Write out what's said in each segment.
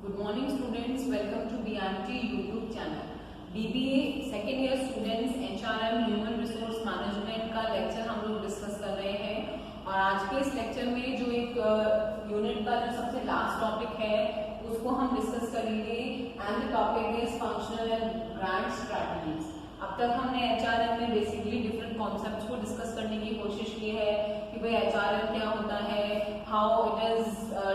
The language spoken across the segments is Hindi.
Good morning students, welcome to BRT YouTube channel. BBA second year students HRM human resource management का लेक्चर हम लोग डिस्कस कर रहे हैं और आज के इस लेक्चर में जो एक यूनिट का जो सबसे लास्ट टॉपिक है उसको हम डिस्कस करेंगे and the topic is functional and brand strategies. अब तक हमने HRM में बेसिकली डिफरेंट कॉन्सेप्ट्स को डिस्कस करने की कोशिश की है कि भाई HRM क्या होता है, how it is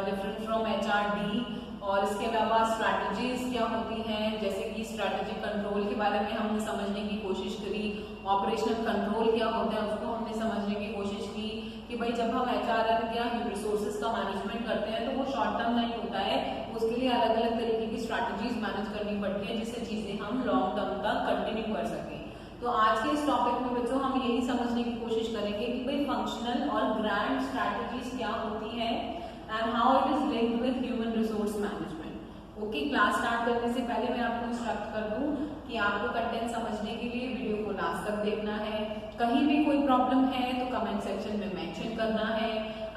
different from HRD, और इसके अलावा स्ट्रैटेजीज क्या होती हैं, जैसे कि स्ट्रैटेजिक कंट्रोल के बारे में हमने समझने की कोशिश करी, ऑपरेशनल कंट्रोल क्या होता है उसको हमने समझने की कोशिश की कि भाई जब हम HRM या ह्यूमन रिसोर्सेज का मैनेजमेंट करते हैं तो वो शॉर्ट टर्म नहीं होता है, उसके लिए अलग अलग तरीके की स्ट्रैटेजीज मैनेज करनी पड़ती है जिससे चीजें हम लॉन्ग टर्म तक कंटिन्यू कर सकें। तो आज के इस टॉपिक में बच्चों हम यही समझने की कोशिश करेंगे कि भाई फंक्शनल और ग्रैंड स्ट्रैटेजीज क्या होती है and how it is linked with human resource management. Okay, class start करने से पहले मैं आपको इंस्ट्रक्ट कर दूं कि आपको कंटेंट समझने के लिए वीडियो को लास्ट तक देखना है। कहीं भी कोई प्रॉब्लम है तो कमेंट सेक्शन में मेंशन करना है।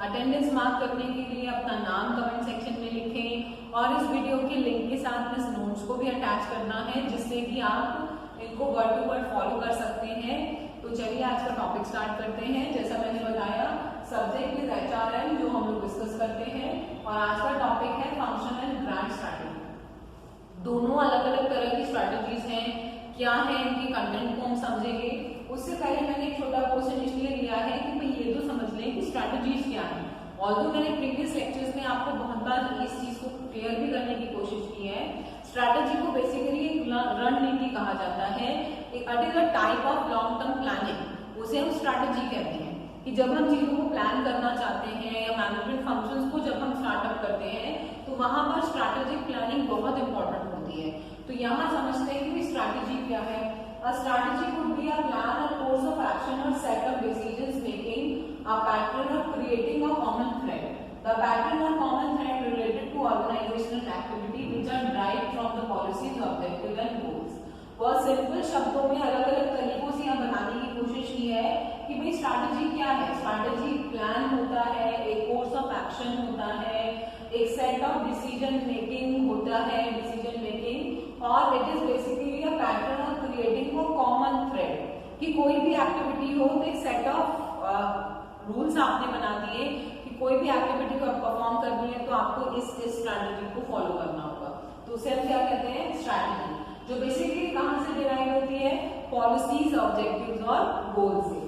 अटेंडेंस मार्क करने के लिए अपना नाम कमेंट सेक्शन में लिखें और इस वीडियो के लिंक के साथ इस नोट्स को भी अटैच करना है जिससे कि आप इनको वर्ड टू वर्ड फॉलो कर सकते हैं। तो चलिए आज का टॉपिक स्टार्ट करते हैं। जैसा मैंने बताया सब्जेक्ट इज HRM जो हम लोग डिस्कस करते हैं और आज का टॉपिक है फंक्शनल एंड ब्रांड स्ट्रैटेजी। दोनों अलग अलग तरह की स्ट्रैटेजीज हैं, क्या है इनके कंटेंट को हम समझेंगे। उससे पहले मैंने एक छोटा क्वेश्चन इसलिए लिया है कि भाई ये तो समझ लें कि स्ट्रैटेजीज क्या है। ऑल्दो मैंने प्रीवियस लेक्चर्स में आपको बहुत बार इस चीज को क्लियर भी करने की कोशिश की है। स्ट्रैटेजी को बेसिकली एक रणनीति कहा जाता है, एक particular type of long term planning, उसे हम स्ट्रैटेजी कहते हैं। कि जब हम चीजों को प्लान करना चाहते हैं या मैनेजमेंट फंक्शंस को जब हम स्टार्टअप करते हैं तो वहां पर स्ट्रैटेजिक प्लानिंग बहुत इंपॉर्टेंट होती है। तो यहाँ समझते हैं कि स्ट्रैटेजी क्या है। A strategy could be a plan or course of action or set of decisions making, a pattern of creating a common thread. The pattern or common thread related to organizational activity which are derived from the policies, objectives and goals. बहुत सिंपल शब्दों में अलग अलग तरीकों से यहाँ बनाने की कोशिश की है कि भाई स्ट्रैटेजी क्या है। स्ट्रैटेजी प्लान होता है, एक कोर्स ऑफ एक्शन होता है, एक सेट ऑफ डिसीजन मेकिंग होता है, डिसीजन मेकिंग, और it is basically a pattern of creating a common thread कि कोई भी एक्टिविटी हो तो एक सेट ऑफ रूल्स आपने बना दिए कि कोई भी एक्टिविटी को परफॉर्म करनी है तो आपको इस स्ट्रैटेजी को फॉलो करना होगा। तो उसे हम क्या कहते हैं, स्ट्रैटेजी, जो बेसिकली कहां से डिराइव होती है, पॉलिसीज, ऑब्जेक्टिव्स और गोल से,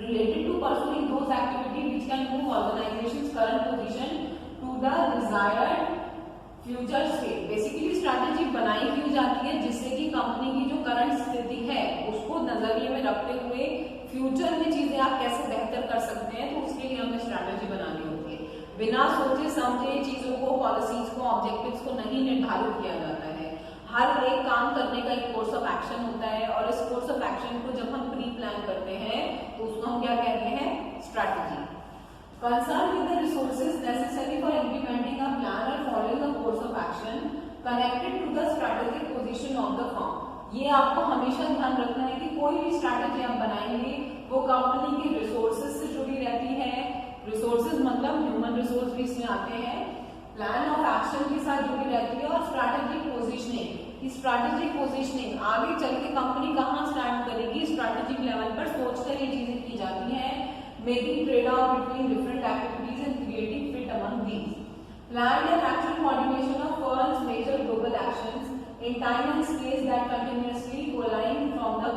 related to pursuing those activities which can move organization's current position to the desired future state. Basically strategy बनाई क्यों जाती है, जिससे कि कंपनी की जो करंट स्थिति है उसको नजरिए में रखते हुए फ्यूचर में चीजें आप कैसे बेहतर कर सकते हैं, तो उसके लिए हमें स्ट्रैटेजी बनानी होती है। बिना सोचे समझे चीजों को, पॉलिसीज को, ऑब्जेक्टिव्स को नहीं निर्धारित किया जाता है। हर एक काम करने का एक कोर्स ऑफ एक्शन होता है और इस कोर्स ऑफ एक्शन को जब हम प्री प्लान करते हैं तो उसको हम क्या कहते हैं, strategy. Concern with the resources necessary for implementing a plan और following a course of action connected to the strategic position of the firm. ये आपको हमेशा ध्यान रखना है कि कोई भी स्ट्रैटेजी आप बनाएंगे वो कंपनी के रिसोर्सेज से जुड़ी रहती है। रिसोर्सेज मतलब ह्यूमन रिसोर्स भी इसमें आते हैं, प्लान ऑफ एक्शन के साथ जुड़ी रहती है, और स्ट्रैटेजिक पोजीशनिंग, स्ट्रैटेजिक पोजीशनिंग आगे चल के कंपनी कहाँ स्टैंड करेगी, स्ट्रैटेजिक लेवल पर सोचकर ये चीजें की जाती हैं। Making trade off between different activities and creating fit among these. Plan and actual coordination of firms major global actions in time and space that continuously coalign from the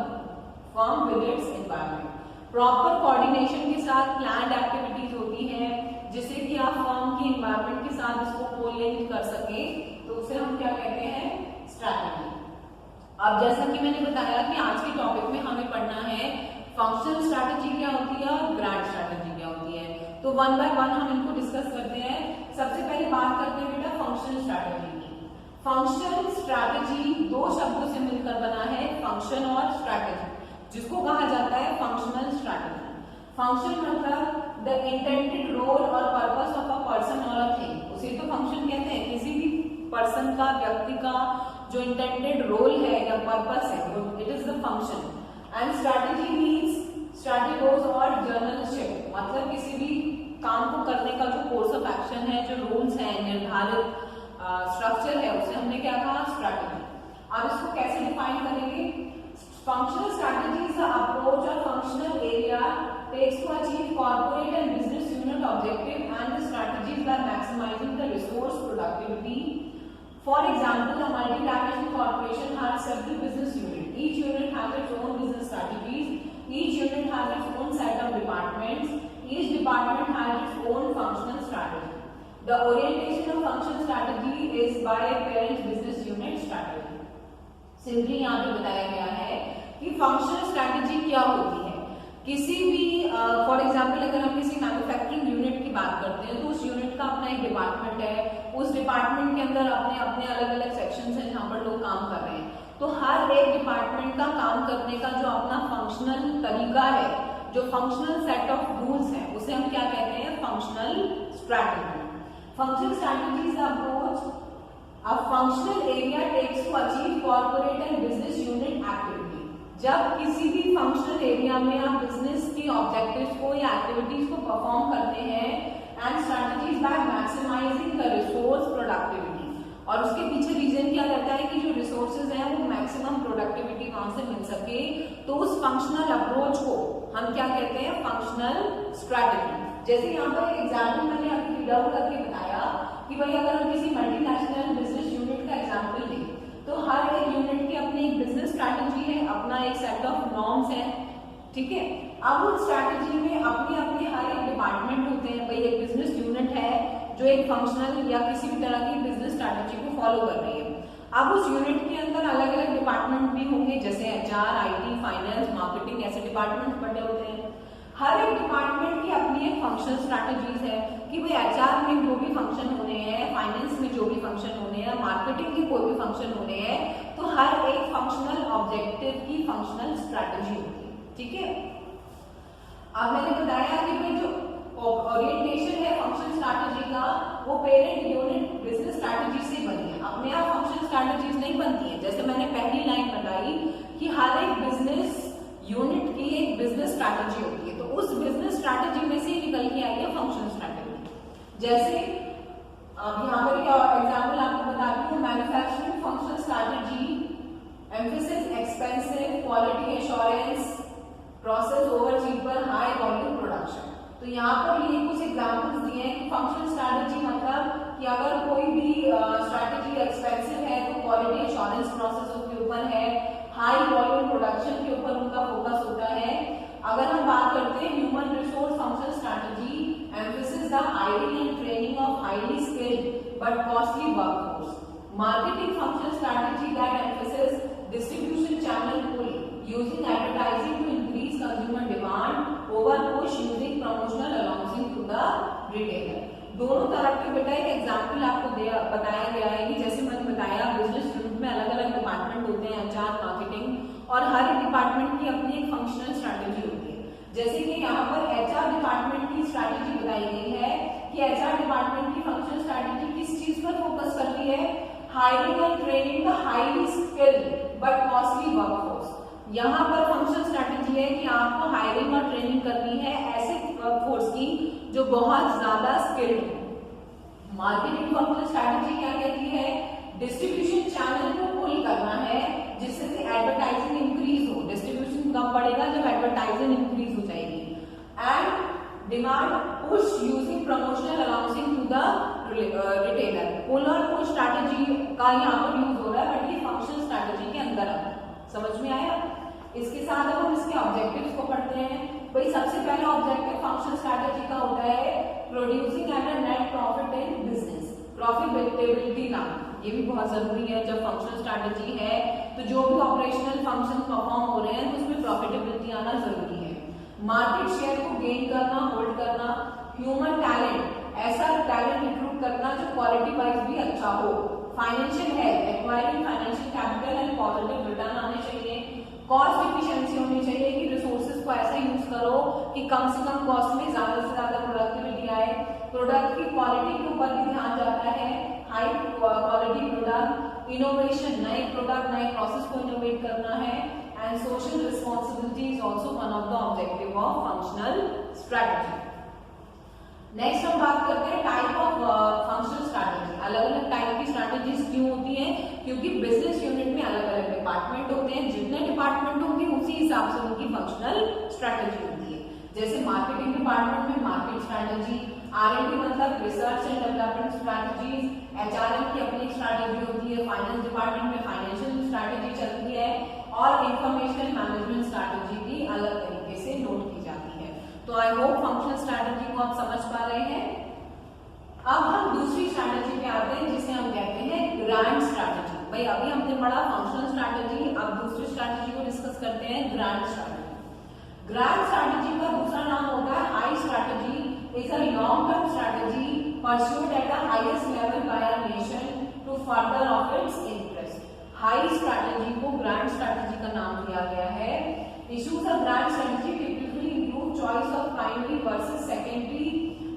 firm with its environment. Proper coordination के साथ प्लान्ड एक्टिविटीज होती है जिससे कि आप फर्म की एनवायरनमेंट के साथ इसको कोलिंक कर सके, तो उसे हम क्या कहते हैं, स्ट्रैटेजी। अब जैसा कि मैंने बताया कि आज के टॉपिक में हमें पढ़ना है फंक्शनल स्ट्रैटेजी क्या होती है और ग्रैंड स्ट्रैटेजी क्या होती है। तो वन बाय वन हम इनको डिस्कस करते हैं। सबसे पहले बात करते हैं बेटा फंक्शनल स्ट्रैटेजी की। फंक्शनल स्ट्रैटेजी दो शब्दों से मिलकर बना है, फंक्शन और स्ट्रैटेजी, जिसको कहा जाता है फंक्शनल स्ट्रैटेजी। फंक्शन मतलब द इंटेंडेड रोल और पर्पस ऑफ अ पर्सन और अ थिंग, उसे तो फंक्शन कहते हैं। किसी भी पर्सन का, व्यक्ति का जो इंटेंडेड रोल है या पर्पस है, it is the function. And strategy means strategos और जर्नलिस्टिक, मतलब किसी भी काम को करने का जो कोर्स ऑफ एक्शन है, जो रूल्स है, निर्धारित productivity. For example, a multinational corporation has several business units. Each unit has its own business strategies. Each unit has its own set of departments. Each department has its own functional strategy. The orientation of functional strategy is by parent business unit strategy. Simply यहाँ पे बताया गया है कि फंक्शनल स्ट्रैटेजी क्या होती है। किसी भी फॉर एग्जांपल अगर हम किसी मैन्युफैक्चरिंग यूनिट की बात करते हैं तो उस यूनिट का अपना एक डिपार्टमेंट है, उस डिपार्टमेंट के अंदर अपने अपने अलग अलग सेक्शंस हैं जहाँ पर लोग काम कर रहे हैं। तो हर एक डिपार्टमेंट का काम करने का जो अपना फंक्शनल तरीका है, जो फंक्शनल सेट ऑफ रूल्स है, उसे हम क्या कहते हैं, functional strategy. Functional strategy is the approach a functional area takes to achieve corporate and business unit activity. जब किसी भी फंक्शनल एरिया में आप बिजनेस की ऑब्जेक्टिव्स को या एक्टिविटीज को परफॉर्म करते हैं and strategies by maximising the resource productivity, और उसके पीछे रीजन क्या रहता है कि जो रिसोर्सेज हैं वो मैक्सिमम प्रोडक्टिविटी वहां से मिल सके, तो उस फंक्शनल अप्रोच को हम क्या कहते हैं, फंक्शनल स्ट्रैटेजी। जैसे यहाँ पर एक एग्जाम्पल मैंने अभी रीड आउट करके बताया कि भाई अगर हम किसी मल्टीनेशनल बिजनेस यूनिट का एग्जाम्पल लें तो हर एक यूनिट की अपनी एक बिजनेस स्ट्रैटेजी है, अपना एक सेट ऑफ नॉर्म्स है, ठीक है। अब उस स्ट्रैटेजी में अपने अपने हर एक डिपार्टमेंट होते हैं। भाई एक बिजनेस यूनिट है जो एक फंक्शनल या किसी भी तरह की बिजनेस स्ट्रैटेजी को फॉलो कर रही है। अब उस यूनिट के अंदर अलग अलग डिपार्टमेंट भी होंगे, जैसे HR, IT, फाइनेंस, मार्केटिंग, ऐसे डिपार्टमेंट बने होते हैं। हर एक डिपार्टमेंट की अपनी एक फंक्शनल स्ट्रैटेजीज है कि भाई HR में जो भी फंक्शन होने हैं, फाइनेंस में जो भी फंक्शन होने हैं, मार्केटिंग के कोई भी फंक्शन होने हैं, तो हर एक फंक्शनल ऑब्जेक्टिव की फंक्शनल स्ट्रैटेजी होती है, ठीक है। अब मैंने बताया कि भाई जो ओरिएंटेशन है फंक्शनल स्ट्रैटेजी का, वो पेरेंट यूनिट बिजनेस स्ट्रैटेजी से बनी है, अपने आप फंक्शनल स्ट्रैटेजीज नहीं बनती है। जैसे मैंने पहली लाइन बताई कि हर एक बिजनेस यूनिट की एक बिजनेस स्ट्रैटेजी होती है, तो उस बिजनेस स्ट्रैटेजी में से निकल के आई है फंक्शनल स्ट्रैटेजी। जैसे अब यहाँ पर क्या एग्जांपल आपको बताती हूँ, manufacturing functional strategy, emphasis expensive, quality assurance, process over cheaper, high volume production. तो यहाँ पर ये कुछ एग्जांपल्स दिए हैं कि फंक्शनल स्ट्रैटेजी मतलब कि अगर कोई भी स्ट्रैटेजी एक्सपेंसिव है तो क्वालिटी एश्योरेंस प्रोसेस उसके ऊपर है, हाई वॉल्यूम प्रोडक्शन के ऊपर उनका फोकस होता है। अगर हम बात करते हैं human resource functional strategy, emphasis the hiring and training of highly skilled but costly workforce. Marketing functional strategy that emphasis distribution channel pull using advertising to increase consumer demand over push using promotional announcing to the retailer. दोनों तरफ के बेटा एक एग्जाम्पल आपको बताया गया है कि जैसे मैंने बताया बिजनेस यूनिट में अलग अलग डिपार्टमेंट होते हैं, HR, मार्केटिंग, और हर एक डिपार्टमेंट की अपनी एक फंक्शनल स्ट्रैटेजी होती है। जैसे कि यहाँ पर HR डिपार्टमेंट की स्ट्रैटेजी बताई गई है कि HR डिपार्टमेंट की फंक्शनल स्ट्रैटेजी किस चीज पर फोकस करती है, hiring and training the highly skilled but costly workforce. यहाँ पर फंक्शनल स्ट्रैटेजी है कि आपको हायरिंग और ट्रेनिंग करनी है ऐसे वर्कफोर्स की जो बहुत ज्यादा स्किल्ड हो। मार्केटिंग फंक्शनल स्ट्रैटेजी क्या कहती है, डिस्ट्रीब्यूशन चैनल को पुल करना है जिससे एडवर्टाइजिंग इंक्रीज हो। डिस्ट्रीब्यूशन कब बढ़ेगा, जब एडवर्टाइजिंग इंक्रीज हो जाएगी। And demand push using promotional announcing to the retailer. Pull और पुश स्ट्रैटेजी का यहाँ पर यूज हो रहा है, बट ये फंक्शनल स्ट्रैटेजी के अंदर आता है। समझ में आया? इसके साथ अब हम इसके ऑब्जेक्टिव्स को पढ़ते हैं। भाई सबसे पहला ऑब्जेक्टिव फंक्शनल स्ट्रैटेजी का होता है producing at a net profit in business, profitability ना, ये भी बहुत जरूरी है। जब फंक्शनल स्ट्रैटेजी है तो जो भी ऑपरेशनल फंक्शन परफॉर्म हो रहे हैं तो उसमें प्रॉफिटेबिलिटी आना जरूरी है। मार्केट शेयर को गेन करना, होल्ड करना, ह्यूमन टैलेंट, ऐसा टैलेंट रिक्रूट करना जो क्वालिटी वाइज भी अच्छा हो। Financial health, acquiring financial capital and positive return आने चाहिए। कॉस्ट एफिशिएंसी होनी चाहिए कि रिसोर्सेज को ऐसा यूज करो कि कम से कम कॉस्ट में ज्यादा से ज्यादा प्रोडक्टिविटी आए। प्रोडक्ट की क्वालिटी के ऊपर भी ध्यान जाता है, हाई क्वालिटी प्रोडक्ट, इनोवेशन, नए प्रोडक्ट नए प्रोसेस को इनोवेट करना है। And social responsibility is also one of the objective of functional strategy. Next हम बात करते हैं टाइप ऑफ फंक्शनल स्ट्रैटेजी। अलग अलग टाइप की स्ट्रैटेजीज क्यों होती हैं, क्योंकि बिजनेस यूनिट में अलग अलग डिपार्टमेंट होते हैं, जितने डिपार्टमेंट होंगे उसी हिसाब से उनकी फंक्शनल स्ट्रैटेजी होती है। जैसे मार्केटिंग डिपार्टमेंट में मार्केट स्ट्रैटेजी, R&D मतलब research and development strategies, HRM की अपनी स्ट्रैटेजी होती है, फाइनेंस डिपार्टमेंट में फाइनेंशियल स्ट्रैटेजी चलती है और इंफॉर्मेशन मैनेजमेंट स्ट्रैटेजी भी अलग तरीके से नोट की जाती है। तो आई होप फंक्शनल स्ट्रैटेजी को आप समझ पा रहे हैं। अब हम दूसरी स्ट्रैटेजी पे आते हैं जिसे हम कहते हैं ग्रैंड स्ट्रैटेजी। भाई अभी हमने पढ़ा फंक्शनल स्ट्रैटेजी, अब दूसरी स्ट्रैटेजी को डिस्कस करते हैं ग्रैंड स्ट्रैटेजी। ग्रैंड स्ट्रैटेजी का दूसरा नाम होता है high strategy, is a long term strategy pursued at the highest level by a nation to further of its interest. High strategy को ग्रैंड स्ट्रैटेजी का नाम दिया गया है। Issues of grand strategy typically include choice of primary versus secondary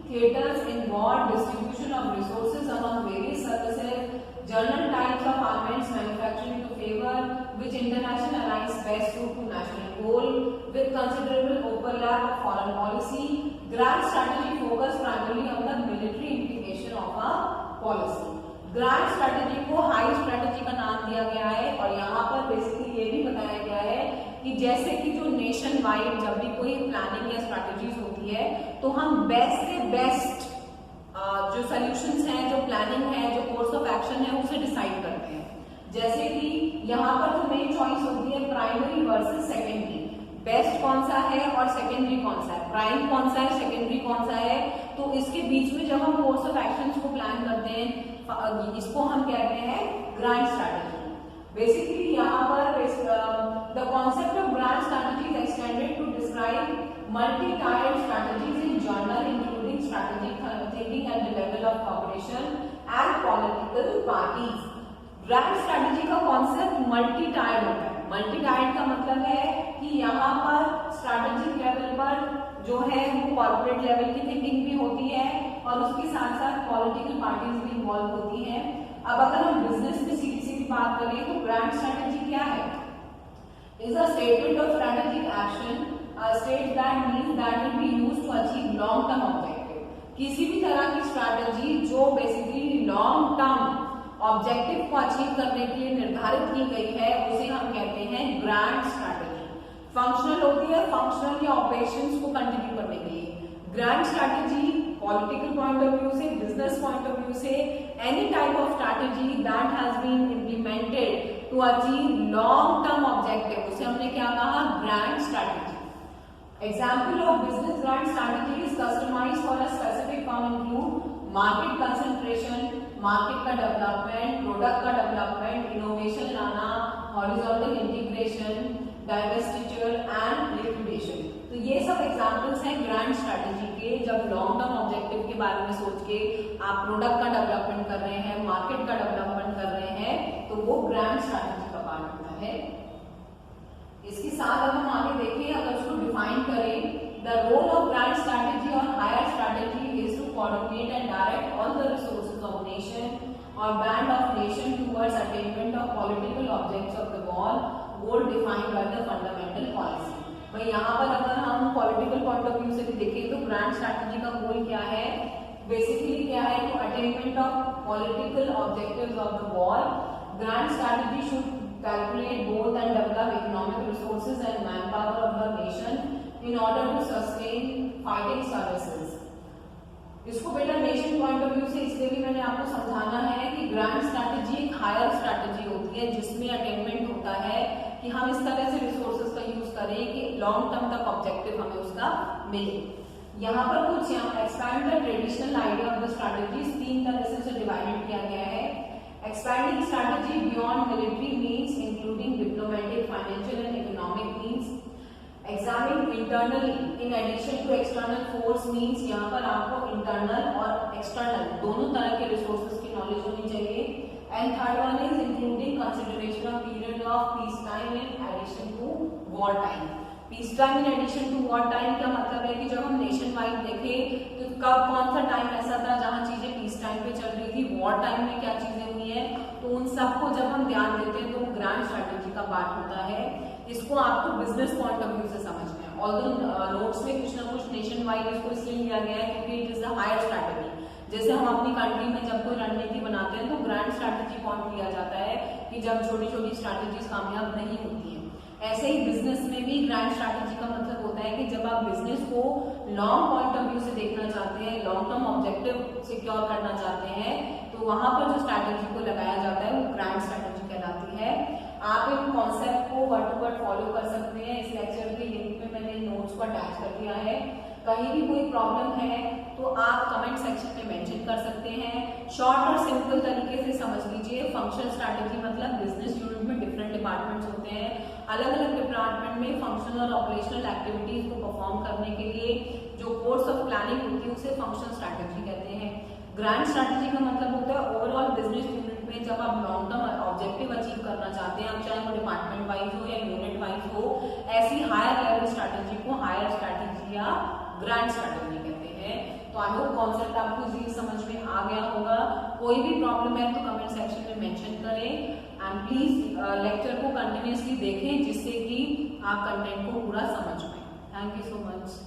theaters in war, distribution of resources among various services, general types of armaments manufacturing to favor which international alliance best suit to national goal, with considerable overlap of foreign policy. Grand strategy focus primarily on the military implication of a policy. Grand strategy को हाई स्ट्रैटेजी का नाम दिया गया है और यहाँ पर बेसिकली ये भी बताया गया है कि जैसे कि जो नेशन वाइड जब भी कोई प्लानिंग या स्ट्रैटेजीज होती है तो हम बेस्ट से बेस्ट जो सॉल्यूशंस हैं, जो प्लानिंग है, जो कोर्स ऑफ एक्शन है उसे डिसाइड करते हैं। जैसे कि यहाँ पर जो मेन चॉइस होती है प्राइमरी वर्सेस सेकेंडरी, बेस्ट कौन सा है और सेकेंडरी कौन सा है, प्राइम कौन सा है, सेकेंडरी कौन सा है, तो इसके बीच में जब हम कोर्स ऑफ एक्शंस को प्लान करते हैं इसको हम कहते हैं ग्रैंड स्ट्रैटेजी। बेसिकली यहाँ पर the concept of grand strategy is extended to describe multi-tiered strategies in general including strategic thinking at the level of corporation and political parties. Grand strategy का कॉन्सेप्ट मल्टी-टायर्ड होता है। मल्टी-टायर्ड का मतलब है कि यहाँ पर स्ट्रैटेजिक लेवल पर जो है वो कॉर्पोरेट लेवल की थिंकिंग भी होती है और उसके साथ साथ पॉलिटिकल पार्टीज भी इन्वॉल्व होती हैं। अब अगर हम बिजनेस में सीधी सीधी बात करें तो ग्रैंड स्ट्रैटेजी क्या है? Is a statement of strategic action, a state that means that will be used to achieve long term objective. किसी भी तरह की स्ट्रैटेजी जो बेसिकली लॉन्ग टर्म ऑब्जेक्टिव को अचीव करने के लिए निर्धारित की गई है उसे हम कहते हैं ग्रैंड स्ट्रैटेजी। फंक्शनल होती है, फंक्शनल या ऑपरेशंस को कंटिन्यू करने के लिए। Grand strategy political point of view से, बिजनेस पॉइंट ऑफ व्यू से, any type of strategy that has been implemented to achieve long term objective, उसे हमने क्या कहा? Grand strategy. Example of business grand strategy is customised for a specific firm include market concentration, market का डेवलपमेंट, प्रोडक्ट का डेवलपमेंट, इनोवेशन लाना, horizontal integration, divestiture and liquidation. तो ये सब एग्जांपल्स हैं ग्रैंड स्ट्रैटेजी के। जब लॉन्ग टर्म ऑब्जेक्टिव के बारे में सोच के आप प्रोडक्ट का डेवलपमेंट कर रहे हैं, मार्केट का डेवलपमेंट कर रहे हैं, तो वो ग्रैंड स्ट्रैटेजी का पार्ट होता है। इसके साथ अब हम आगे देखें, अगर उसको डिफाइन करें, the role of grand strategy और higher strategy is to coordinate and direct all the resources of nation और band of nation towards attainment of political objects of the goal defined by the fundamental policy. भाई यहाँ पर अगर हम पॉलिटिकल पॉइंट ऑफ व्यू से भी देखें तो ग्रैंड स्ट्रैटेजी का गोल क्या है? बेसिकली क्या है? To attainment of political objectives of the war. Grand strategy should calculate both and develop economic resources and manpower of the nation in order to sustain fighting services। इसको बेटा नेशन पॉइंट ऑफ व्यू से इसलिए भी मैंने आपको समझाना है कि ग्रैंड स्ट्रैटेजी एक हायर स्ट्रैटेजी होती है जिसमें अटेनमेंट होता है कि हम इस तरह से रिसोर्सेज का यूज करें कि लॉन्ग टर्म तक ऑब्जेक्टिव हमें उसका मिले। यहाँ पर कुछ expand the traditional idea of the strategies 3 तरह से उसे डिवाइडेड किया गया है। Expanding strategy beyond military means including diplomatic, financial and economic means. Examine internally in addition to external force means यहाँ पर आपको internal और external दोनों तरह के resources की knowledge होनी चाहिए। And third one is including consideration of period of peace time in addition to war time. Peace time in addition to war time क्या मतलब है कि जब हम नेशन वाइड देखें तो कब कौन सा टाइम ऐसा था जहां चीजें पीस टाइम पे चल रही थी, वॉर टाइम में क्या चीजें हुई है, तो उन सबको जब हम ध्यान देते हैं तो वो ग्रैंड स्ट्रैटेजी का पार्ट होता है। इसको आपको बिजनेस पॉइंट ऑफ व्यू से समझना है। ऑल्दो नोट्स में कुछ ना कुछ नेशन वाइड इसको इसलिए लिया गया है क्योंकि it is the higher strategy. जैसे हम अपनी कंट्री में जब कोई रणनीति बनाते हैं तो ग्रैंड स्ट्रैटेजी पॉइंट लिया जाता है कि जब छोटी छोटी स्ट्रैटेजीज कामयाब नहीं होती है। ऐसे ही बिजनेस में भी ग्रैंड स्ट्रैटेजी का मतलब होता है कि जब आप बिजनेस को लॉन्ग पॉइंट ऑफ व्यू से देखना चाहते हैं, लॉन्ग टर्म ऑब्जेक्टिव सिक्योर करना चाहते हैं, तो वहां पर जो स्ट्रैटेजी को लगाया जाता है वो ग्रैंड स्ट्रैटेजी कहलाती है। आप इन कॉन्सेप्ट को वर्ड टू वर्ड फॉलो कर सकते हैं। इस लेक्चर के लिंक में मैंने नोट्स को अटैच कर दिया है। कहीं भी कोई प्रॉब्लम है तो आप कमेंट सेक्शन में मेंशन कर सकते हैं। शॉर्ट और सिंपल तरीके से समझ लीजिए। फंक्शनल स्ट्रैटेजी मतलब बिजनेस यूनिट में डिफरेंट डिपार्टमेंट्स होते हैं। अलग अलग डिपार्टमेंट में फंक्शनल और ऑपरेशनल एक्टिविटीज को परफॉर्म करने के लिए जो कोर्स ऑफ प्लानिंग होती है उसे फंक्शनल स्ट्रैटेजी कहते हैं। ग्रैंड स्ट्रैटेजी का मतलब होता है ओवरऑल बिजनेस यूनिट में जब आप लॉन्ग टर्म ऑब्जेक्टिव अचीव करना चाहते हैं, आप चाहे वो डिपार्टमेंट वाइज हो या यूनिट वाइज हो, ऐसी हायर लेवल स्ट्रैटेजी को हायर स्ट्रैटेजी या ग्रैंड स्ट्रैटेजी कहते हैं। तो आई होप कॉन्सेप्ट आपको इजीली समझ में आ गया होगा। कोई भी प्रॉब्लम है तो कमेंट सेक्शन में मेंशन करें एंड प्लीज लेक्चर को कंटिन्यूअसली देखें जिससे कि आप कंटेंट को पूरा समझ पाएं। Thank you so much.